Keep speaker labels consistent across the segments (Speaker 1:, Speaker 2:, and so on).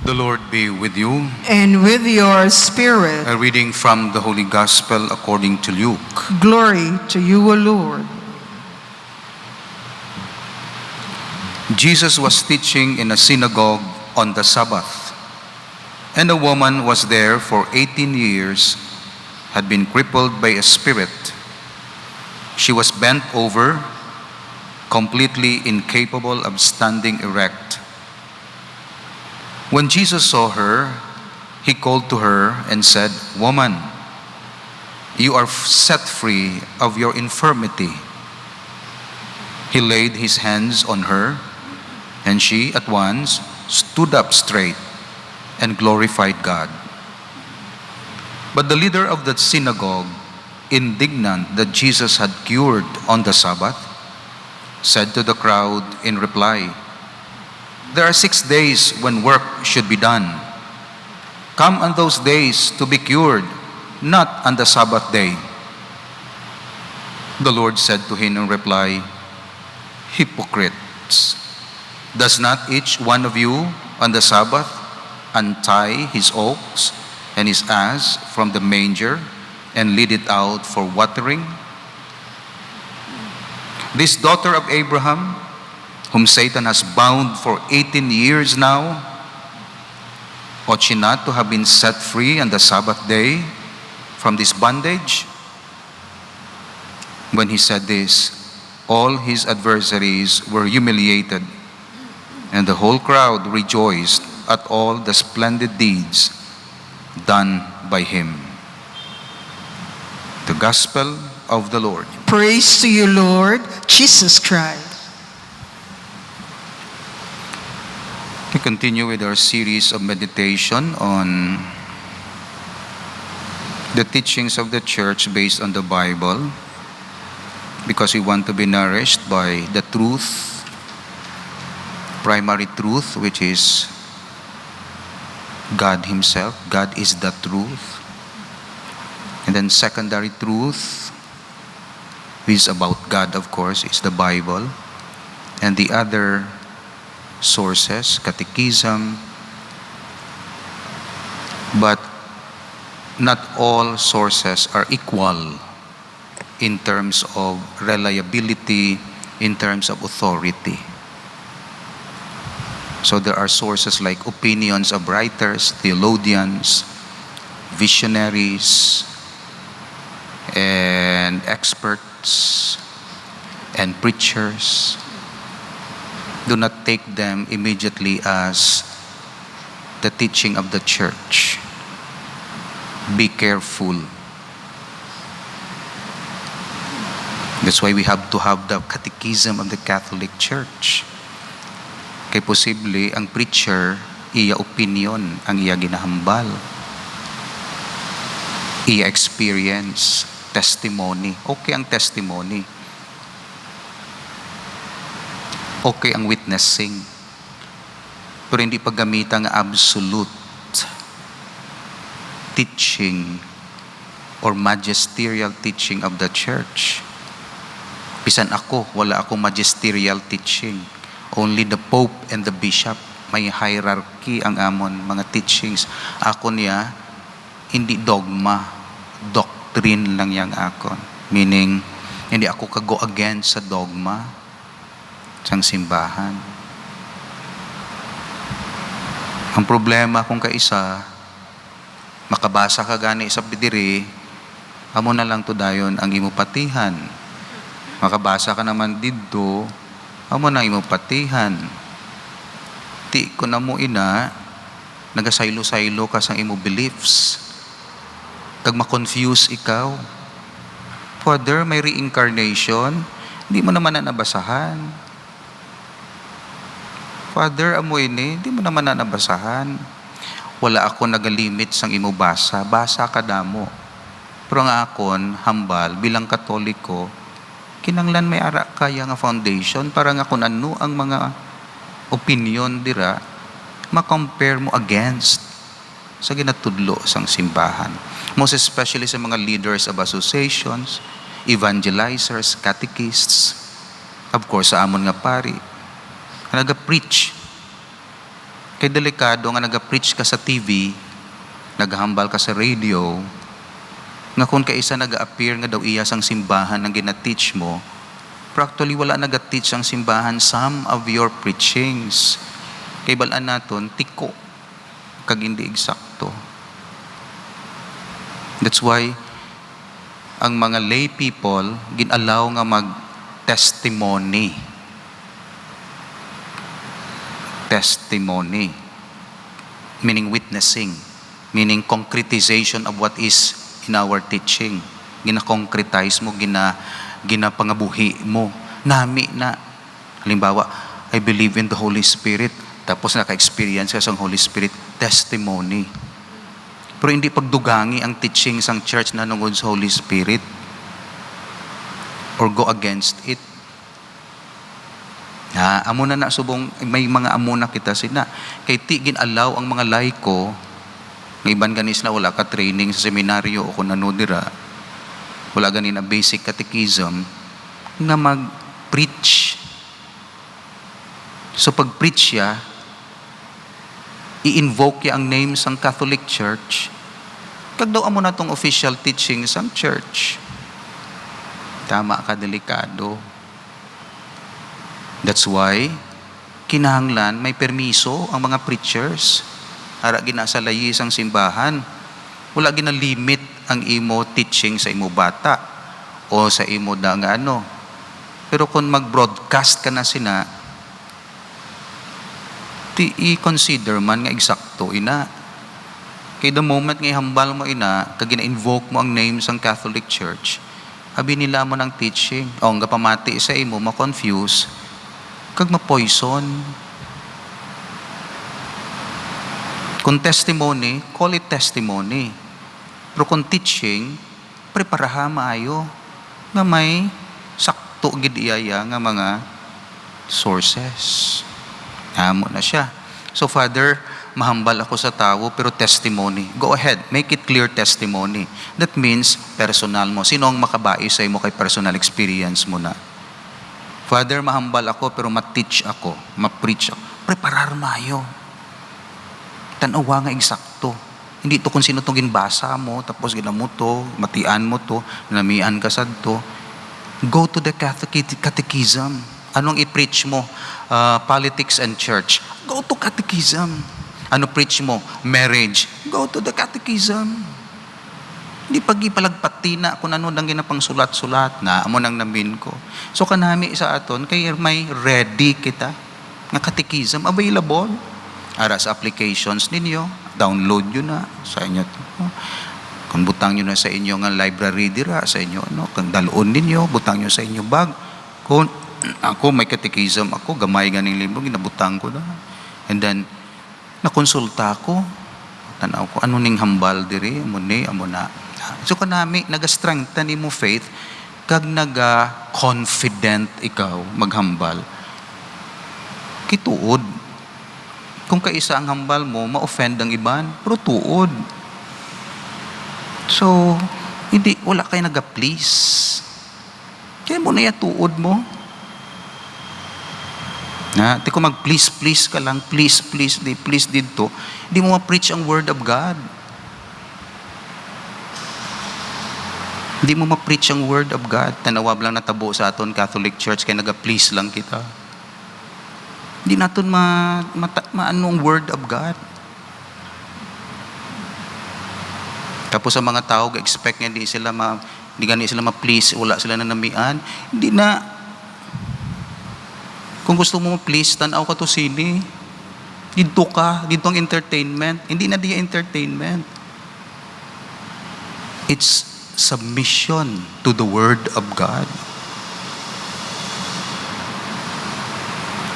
Speaker 1: The Lord be with you.
Speaker 2: And with your spirit.
Speaker 1: A reading from the Holy Gospel according to Luke.
Speaker 2: Glory to you, O Lord.
Speaker 1: Jesus was teaching in a synagogue on the Sabbath, and a woman was there for 18 years, had been crippled by a spirit. She was bent over, completely incapable of standing erect. When Jesus saw her, he called to her and said, "Woman, you are set free of your infirmity." He laid his hands on her, and she at once stood up straight and glorified God. But the leader of the synagogue, indignant that Jesus had cured on the Sabbath, said to the crowd in reply, "There are 6 days when work should be done. Come on those days to be cured, not on the Sabbath day." The Lord said to him in reply, "Hypocrites! Does not each one of you on the Sabbath untie his ox and his ass from the manger and lead it out for watering? This daughter of Abraham, whom Satan has bound for 18 years now, ought she not to have been set free on the Sabbath day from this bondage?" When he said this, all his adversaries were humiliated, and the whole crowd rejoiced at all the splendid deeds done by him. The Gospel of the Lord.
Speaker 2: Praise to you, Lord Jesus Christ.
Speaker 1: We continue with our series of meditation on the teachings of the church based on the Bible, because we want to be nourished by the truth, primary truth, which is God Himself. God is the truth. And then secondary truth, which is about God, of course, is the Bible. And the other sources, catechism, but not all sources are equal in terms of reliability, in terms of authority. So there are sources like opinions of writers, theologians, visionaries, and experts, and preachers. Do not take them immediately as the teaching of the church. Be careful. That's why we have to have the catechism of the Catholic Church. Kay posible ang preacher, iya opinion ang iya ginahambal. Iya experience, testimony. Okay ang testimony. Okay ang witnessing, pero hindi paggamitan ng absolute teaching or magisterial teaching of the church. Bisan ako, wala akong magisterial teaching. Only the Pope and the Bishop, may hierarchy ang amon mga teachings. Ako niya, hindi dogma, doctrine lang yang akon. Meaning, hindi ako go against sa dogma sang simbahan. Ang problema kung kaisa, makabasa ka gani sa bidiri, amo na lang to dayon ang imupatihan. Makabasa ka naman didto, amo na imupatihan. Ti ko na mo ina, nagasaylo-saylo ka sang imo beliefs. Tag ma-confuse ikaw. Father, may reincarnation, hindi mo naman na nabasahan. Father, amoy ni, di mo naman na nabasahan. Wala ako nagalimit sang imo basa. Basa ka damo. Pero nga akon, hambal, bilang Katoliko, kinanglan may ara kaya nga foundation para nga kung ano ang mga opinion dira, ma-compare mo against sa ginatudlo sang simbahan. Most especially sa mga leaders of associations, evangelizers, catechists, of course sa amon nga pari, nag-preach Kay delikado nga nag-preach ka sa TV, naghambal ka sa radio, nga kung kaisa nag-appear nga daw iya sang simbahan ang gina-teach mo, pero actually wala nag-teach ang simbahan some of your preachings. Kay balaan naton, tiko, kag hindi eksakto. That's why, ang mga lay people, ginalaw nga mag-testimony. Testimony. Meaning witnessing. Meaning concretization of what is in our teaching. Gina-concretize mo, ginapangabuhi mo. Nami na. Halimbawa, I believe in the Holy Spirit. Tapos naka-experience ka sa Holy Spirit. Testimony. Pero hindi pagdugangi ang teaching sang church na nungod sa Holy Spirit. Or go against it. Amo na subong, may mga amo na kita sina. Kay ti ginalaw ang mga laiko, ng iban ganis na wala ka training sa seminaryo o kung ano dira, wala ganin na basic catechism, na mag-preach. So pag-preach siya, i-invoke ang name sang Catholic Church, kag daw amo na tong official teaching sang church. Tama ka, delikado. That's why, kinahanglan may permiso ang mga preachers. Ara ginasalayi sang simbahan. Wala ginalimit ang imo teaching sa imo bata o sa imo da nga ano. Pero kung mag-broadcast ka na sina, i-consider man nga eksakto ina. Kaya the moment nga ihambal mo ina, kag gina-invoke mo ang name sang Catholic Church, abi nila mo ng teaching. O nga pamati sa imo, ma-confuse, kag ma-poison. Kung testimony, call it testimony. Pero kung teaching, preparaha maayo nga may sakto gid iyaya nga mga sources. Amo na siya. So Father, mahambal ako sa tao pero testimony. Go ahead, make it clear testimony. That means personal mo. Sino ang makabai sa imo kay personal experience mo na? Father, mahambal ako pero ma-teach ako, ma-preach ako. Preparar maayo. Tanawa nga eksakto. Hindi to kung sino itong ginbasa mo, tapos ginamo to, matian mo to, namian ka sad to. Go to the catechism. Anong i-preach mo? Politics and church. Go to catechism. Ano preach mo? Marriage. Go to the catechism. Hindi pag-ipalagpati na kung ano nang ginapang sulat-sulat na amo nang namin ko. So kanami sa aton, kay may ready kita nga catechism available. Ara sa applications ninyo, download nyo na sa inyo. Kung butang nyo na sa inyo nga library dira, sa inyo, kung daloon ninyo, butang nyo sa inyo bag. Kung ako, may catechism ako, gamay ganing libro, ginabutang ko na. And then, nakonsulta ako, tanaw ko, ano ning hambal diri, amo na. So kanami, nag-strengthen mo faith, kag naga-confident ikaw maghambal. Kituod. Kung kaisa ang hambal mo, ma-offend ang iban, pero tuod. So, wala kayo naga-please. Kaya mo na tuod mo. Di ko mag-please ka lang, please dito. Hindi mo ma-preach ang word of God. Hindi mo ma-preach ang word of God. Tanawab lang natabo sa aton Catholic Church, kaya naga-please lang kita. Hindi natin maanong word of God. Tapos sa mga tao, expect nga hindi sila ma-please, wala sila na namian. Hindi na. Kung gusto mo ma-please, tanaw ka to sini. Dito ang entertainment. Hindi na diya entertainment. It's submission to the word of God.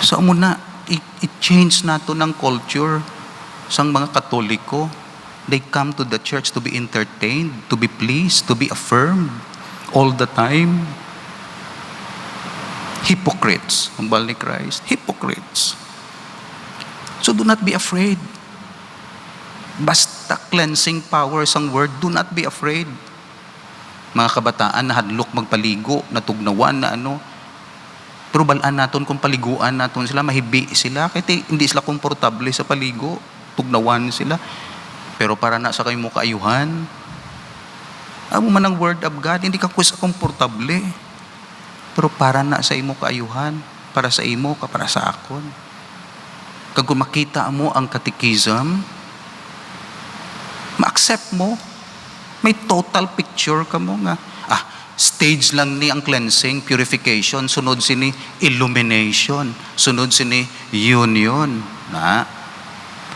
Speaker 1: So amo na, i-change nato ng culture sang mga Katoliko. They come to the church to be entertained, to be pleased, to be affirmed all the time. Hypocrites, hambal ni Christ. Hypocrites. So do not be afraid. Basta cleansing power sang word, do not be afraid. Mga kabataan na hadlok magpaligo, natugnawan na Pero balaan naton kung paliguan naton sila, mahibi sila, kahit hindi sila komportable sa paligo, tugnawan sila. Pero para na sa kayo mo kaayuhan, amo man ang word of God, hindi ka kusa komportable. Pero para na sa imo kaayuhan, para sa imo, para sa akon. Kag kung makita mo ang catechism, ma-accept mo. May total picture ka mo nga. Stage lang ni ang cleansing, purification. Sunod sini illumination. Sunod sini union.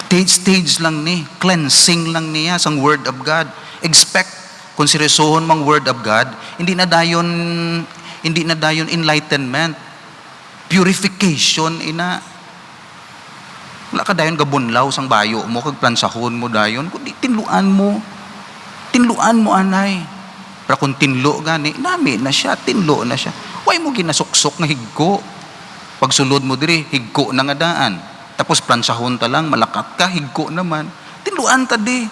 Speaker 1: Stage lang ni. Cleansing lang niya sang word of God. Expect, kung seryosohon mang word of God, hindi na dayon enlightenment. Purification ina. Wala ka dayon gabunlaw sang bayo mo, kag plansahon mo dayon, kundi tinluan mo anay. Pero kung tinlo gani, nami na siya, tinlo na siya. Huwag mo ginasuksok nga higko. Pag sulod mo diri, higko na nga daan. Tapos plansahon ta lang, malakat ka, higko naman. Tinluan ta di.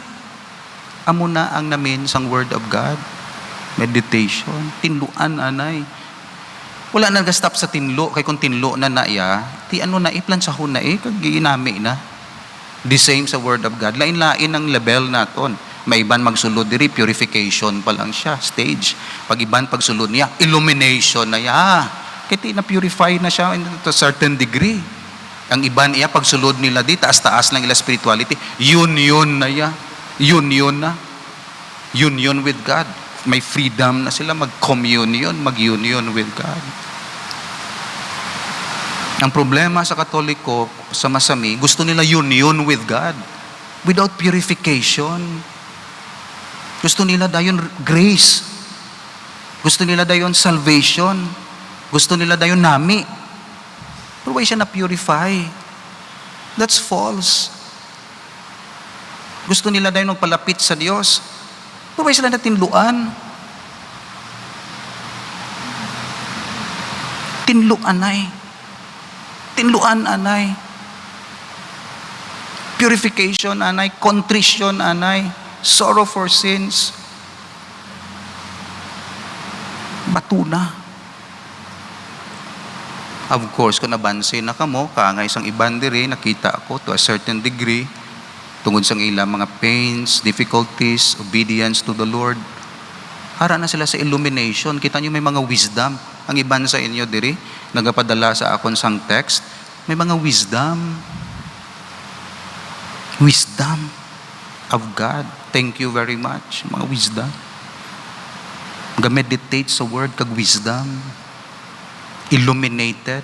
Speaker 1: Amo na ang namin sang word of God. Meditation. Tinluan anay. Wala na nag-stop sa tinlo. Kaya kung tinlo na naya, plansahon na kag ginami na. The same sa word of God. Lain-lain ang level naton. May iban magsulod diri, purification pa lang siya, stage. Pag iban pagsulod niya, illumination na ya. Kaya na-purify na siya to a certain degree. Ang iban iya, pagsulod nila di, taas-taas lang ila spirituality, union na ya. Union na. Union with God. May freedom na sila mag-communion, mag-union with God. Ang problema sa Katoliko, sa masami, gusto nila union with God without purification. Gusto nila dayon grace. Gusto nila dayon salvation. Gusto nila dayon nami. Pero why siya na-purify? That's false. Gusto nila dayon magpalapit sa Diyos. Pero why sila natinluan? Tinluan anay. Purification anay. Contrition anay. Sorrow for sins. Batuna. Of course, kung nabansin na kamo, kaangay isang iban diri, nakita ako to a certain degree, tungod sa ilang mga pains, difficulties, obedience to the Lord. Hara na sila sa illumination. Kita nyo may mga wisdom. Ang iban sa inyo diri, nagapadala sa akon sang text, may mga wisdom. Wisdom of God. Thank you very much. Mga wisdom. Ga-meditate sa word kag wisdom. Illuminated.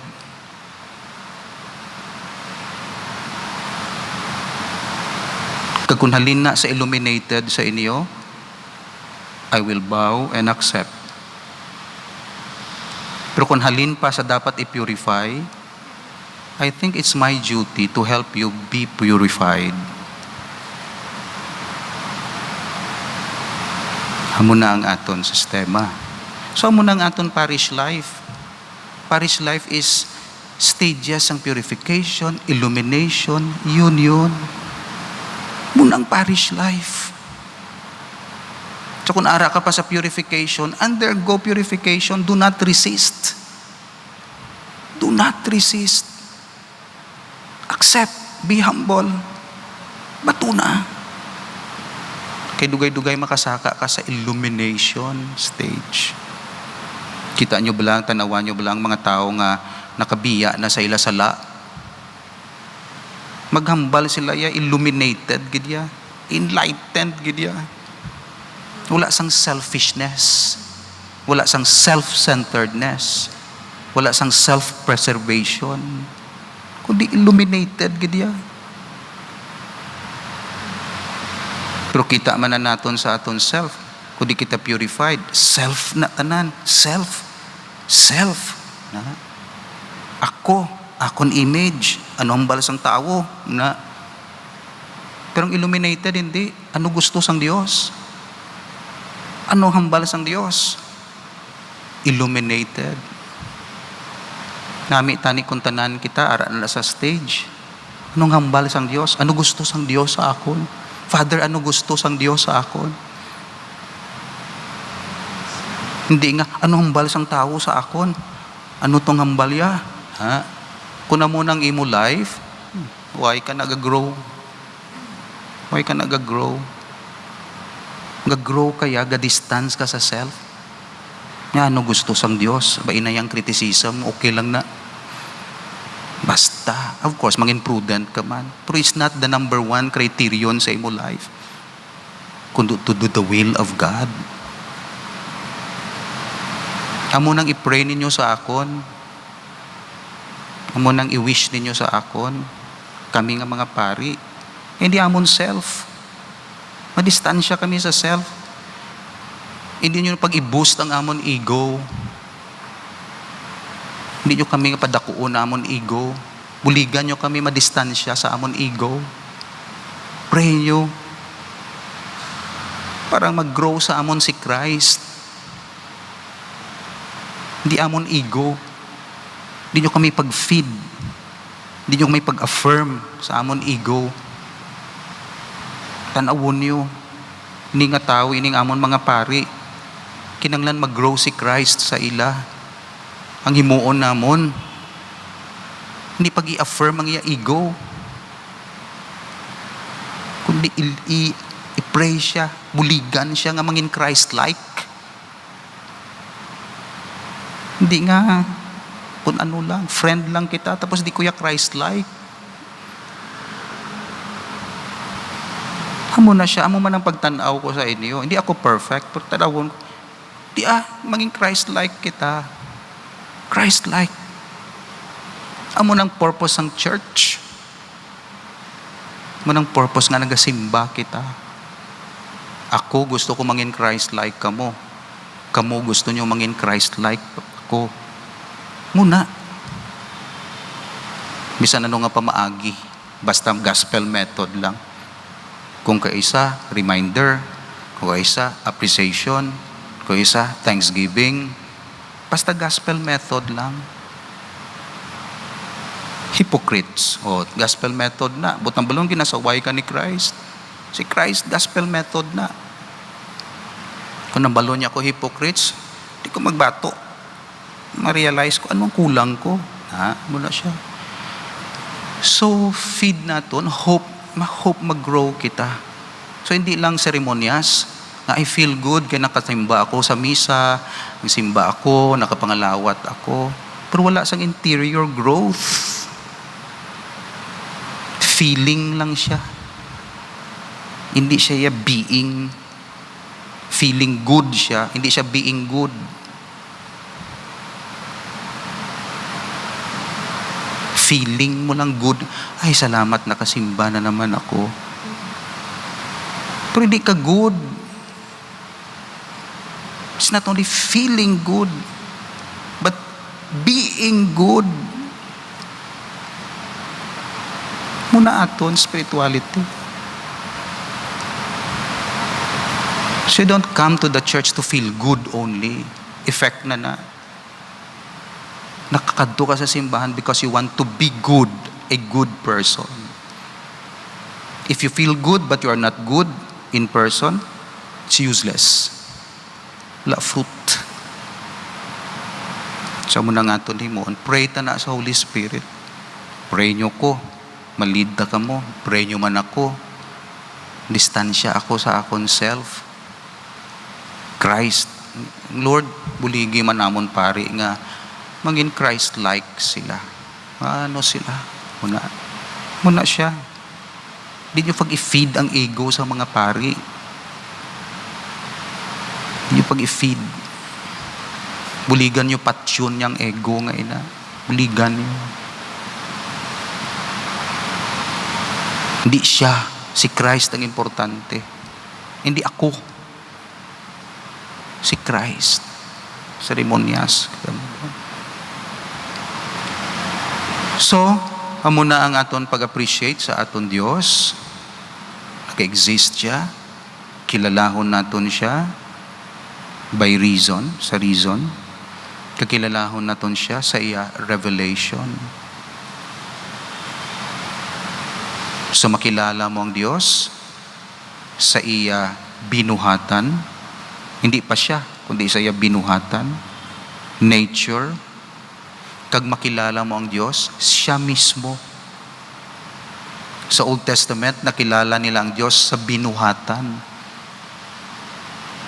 Speaker 1: Kag kung halin na sa illuminated sa inyo, I will bow and accept. Pero kung halin pa sa dapat i-purify, I think it's my duty to help you be purified. Amo na ang aton sistema. So amo na ang aton parish life. Parish life is stages ng purification, illumination, union. Muna ang parish life. So kung ara ka pa sa purification, undergo purification, do not resist. Do not resist. Accept, be humble. Batuna. Kay dugay-dugay makasaka ka sa illumination stage. Kita nyo ba lang, tanawan nyo ba lang mga tao nga nakabiya na sa ila sala? Maghambal sila ya, illuminated gidya, enlightened gidya. Wala sang selfishness, wala sang self-centeredness, wala sang self-preservation, kundi illuminated gidya. Pero kita man na naton sa aton self, kundi kita purified, self na tanan, self. Na. Akon image, ano ang balas ang tao, na. Pero ang illuminated, hindi. Ano gusto sang Diyos? Ano ang balas ang Diyos? Illuminated. Nami tani kung tanan kita, ara na sa stage. Anong hambal sang Diyos? Ano gusto sang Diyos sa akon? Father, ano gusto sang Diyos sa akon? Hindi nga, ano hambal sang tao sa akon? Ano tong hambalya? Ha? Kung na mo nang imo life, why ka nag-grow? Why ka nag-grow? Nag-grow kaya, ga-distance ka sa self? Nga, ano gusto sang Diyos? Ba inayang criticism, okay lang na. Basta, of course, maging prudent ka man. Pero it's not the number one criterion sa imo life. Kung to do the will of God. Amo nang i-pray ninyo sa akon. Amo nang i-wish ninyo sa akon. Kami nga mga pari. Hindi amon self. Madistansya kami sa self. Hindi nyo pag-i-boost ang amon ego. Hindi nyo kami padakuon na amon ego. Buligan nyo kami madistansya sa amon ego. Pray nyo. Parang mag-grow sa amon si Christ. Hindi amon ego. Hindi nyo kami pag-feed. Hindi nyo kami pag-affirm sa amon ego. Tanawon nyo. Hindi nga tao, ining amon mga pari. Kinanglan mag-grow si Christ sa ila. Ang himuon namon. Hindi pag-i-affirm ang iya ego. Kundi i-pray siya, buligan siya nga mangin Christ-like. Hindi nga, kung ano lang, friend lang kita, tapos di kuya Christ-like. Amo na siya, amo man ang pagtanaw ko sa inyo. Hindi ako perfect, pero tanawon ko, maging Christ-like kita. Christ-like. Amo nang purpose ng church. Amo nang purpose nga nagasimba kita. Ako gusto ko mangin Christ-like kamo. Kamo gusto nyo mangin Christ-like ko. Muna. Bisan ano nga pamaagi. Basta gospel method lang. Kung kaisa, reminder. Kung kaisa, appreciation. Kung isa, thanksgiving. Basta gospel method lang. Hypocrites. Gospel method na. Butang balong ginasaway ka ni Christ. Si Christ, gospel method na. Kung nabalo niya ako hypocrites, di ko magbato. Ma-realize ko, anong kulang ko? Muna siya. So, feed natin, hope mag-grow kita. So, hindi lang seremonyas, na I feel good, kaya nakasimba ako sa misa, nagsimba ako, nakapangalawat ako. Pero wala sang interior growth. Feeling lang siya. Hindi siya being. Feeling good siya. Hindi siya being good. Feeling mo lang good. Ay, salamat, nakasimba na naman ako. Pero hindi ka good. It's not only feeling good, but being good. Muna aton spirituality. So you don't come to the church to feel good only. Effect na. Nakakadto ka sa simbahan because you want to be good, a good person. If you feel good but you are not good in person, it's useless. Wala fruit. So muna nga ito himoon, pray ta na sa Holy Spirit. Pray nyo ko, malid ta ka mo. Pray nyo man ako, distansya ako sa akon self. Christ, Lord, buligi man namon pari nga, maging Christ-like sila. Ano sila? Muna siya. Hindi nyo pag-i-feed ang ego sa mga pari. Hindi nyo pag-i-feed. Buligan nyo patsyon niyang ego nga ina. Buligan nyo. Hindi siya. Si Christ ang importante. Hindi ako. Si Christ. Seremonyas. So, amo na ang aton pag-appreciate sa aton Dios. Nag-exist siya. Kilalahon naton siya by reason, sa reason. Kakilalahon naton siya sa iya revelation. So makilala mo ang Diyos sa iya binuhatan. Hindi pa siya, kundi sa iya binuhatan. Nature, kag makilala mo ang Diyos, siya mismo. Sa Old Testament, nakilala nila ang Diyos sa binuhatan.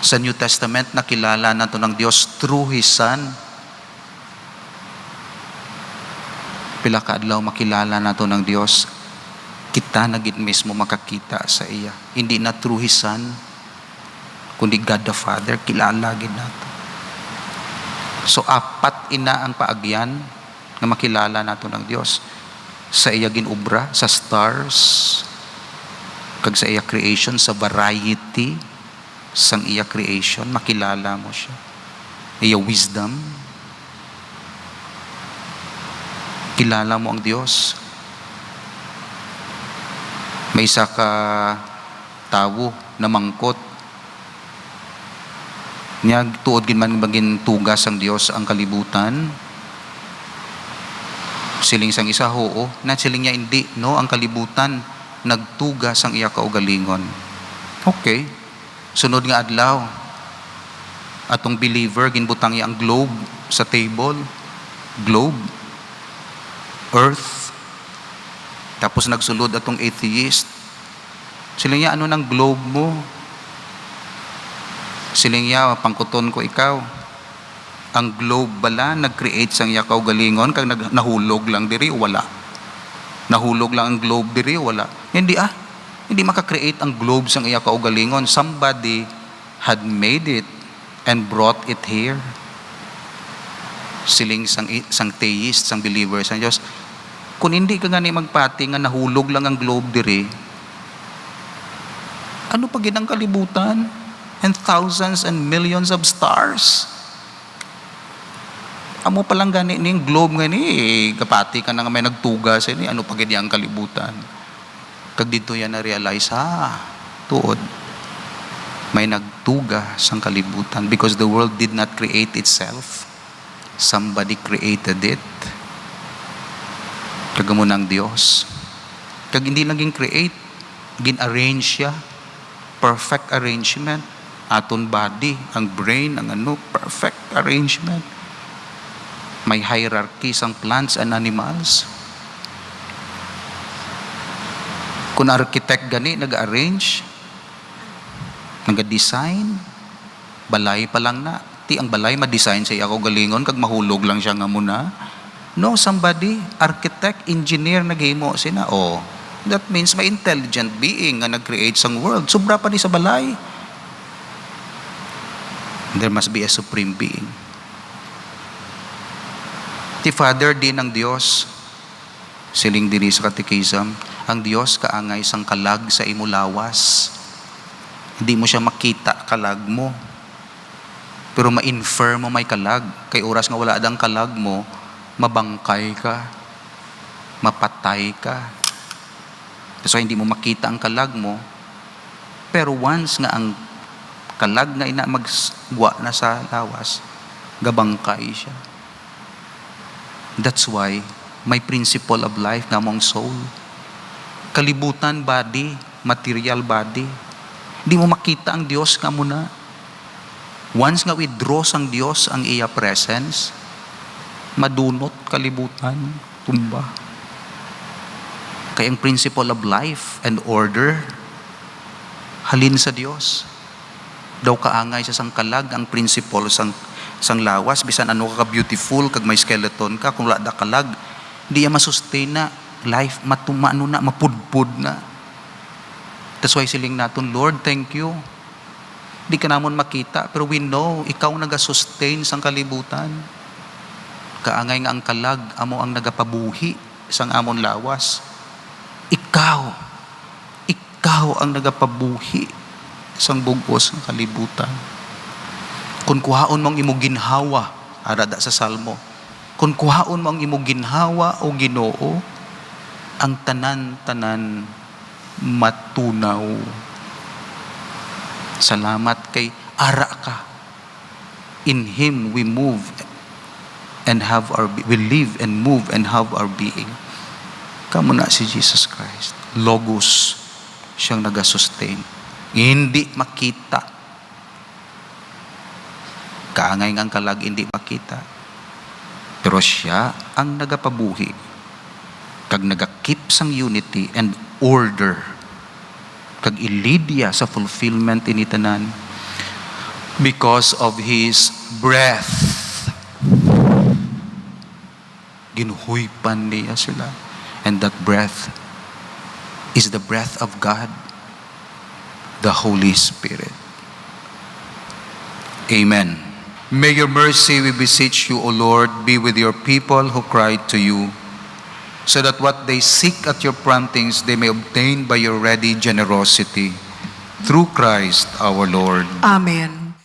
Speaker 1: Sa New Testament, nakilala nato ng Diyos through His Son. Pila ka adlaw makilala nato ng Diyos, kita na gid mismo makakita sa iya. Hindi na through His Son, kundi God the Father, kilala gid nato. So apat ina ang paagyan na makilala nato ng Diyos. Sa iya ginubra, sa stars, kag sa iya creation, sa variety sang iya creation, makilala mo siya. Iya wisdom, kilala mo ang Diyos. May isa ka tawo na mangkot, niya tuod gid man bagin tugas ang Dios ang kalibutan. Siling sang isa hoo, na siling niya hindi, no, ang kalibutan nagtugas ang iya kaugalingon. Okay. Sunod nga adlaw, atong believer ginbutang iya ang globe sa table. Globe, earth. Tapos nagsulod atong atheist. Siling niya, ano ng globe mo? Siling niya, pangkuton ko ikaw. Ang globe bala nag-create sang iya kaugalingon kag nahulog lang diri o wala? Nahulog lang ang globe diri o wala? Hindi Hindi maka-create ang globe sang iya kaugalingon. Somebody had made it and brought it here. Siling sang theist, sang believer sang Dios. Kung hindi ka gani magpati nga nahulog lang ang globe diri, ano pa gid ang kalibutan? And thousands and millions of stars. Amo pa lang gani ning globe nga ni, kapati ka na nga may nagtugas ni, ano pa gid ang kalibutan. Kag dito yan na-realize, tuod, may nagtuga sang kalibutan because the world did not create itself. Somebody created it. Kagamo ng Diyos. Kag hindi lang gin-create, gin-arrange siya. Perfect arrangement. Aton body, ang brain, ang perfect arrangement. May hierarchy sang plants and animals. Kung architect gani, nag-arrange, nag-design, balay pa lang na. Ang balay ma-design sa iya kaugalingon, kag mahulog lang siya nga muna. No, somebody, architect, engineer, naghimo sina. That means may intelligent being nga nag-create sang world. Sobra pa ni sa balay. There must be a supreme being. Ti Father din ng Dios, siling diri sa Catechism, ang Dios kaangay sang kalag sa imo lawas. Hindi mo siya makita kalag mo, pero ma-infer mo may kalag. Kay oras nga wala dang kalag mo, mabangkay ka, mapatay ka. So hindi mo makita ang kalag mo, pero once nga ang kalag nga ina magwa na sa lawas, gabangkay siya. That's why may principle of life nga mong soul. Kalibutan body, material body. Hindi mo makita ang Diyos nga muna. Once nga withdraw sang Diyos ang iya presence, madunot kalibutan, tumba. Kaya ang principle of life and order, halin sa Diyos. Daw kaangay sa sang kalag ang principle sang lawas, bisan ano ka beautiful kag may skeleton ka, kung wala da kalag, di ya masustain na life, matumano na, mapudpud na. That's why siling naton, Lord, thank you. Di ka namon makita, pero we know, ikaw nagasustain sang kalibutan. Kaangay nga ang kalag, amo ang nagapabuhi sang amon lawas. Ikaw ang nagapabuhi sang bugos ng kalibutan. Kung kuhaon mong imo ginhawa, arada sa Salmo, kung kuhaon mong imo ginhawa o Ginoo, ang tanan-tanan matunaw. Salamat kay ara ka. In Him we move and we live and move and have our being. Kamo na si Jesus Christ. Logos siyang nagasustain. Hindi makita. Kaangay ngang kalag, hindi makita. Pero siya ang nagapabuhi, kag nagakip sang unity and order, kag ilidya sa fulfillment initanan because of His breath. Ginuhuypan niya sila. And that breath is the breath of God, the Holy Spirit. Amen. May your mercy, we beseech you, O Lord, be with your people who cry to you, so that what they seek at your promptings they may obtain by your ready generosity. Through Christ our Lord.
Speaker 2: Amen.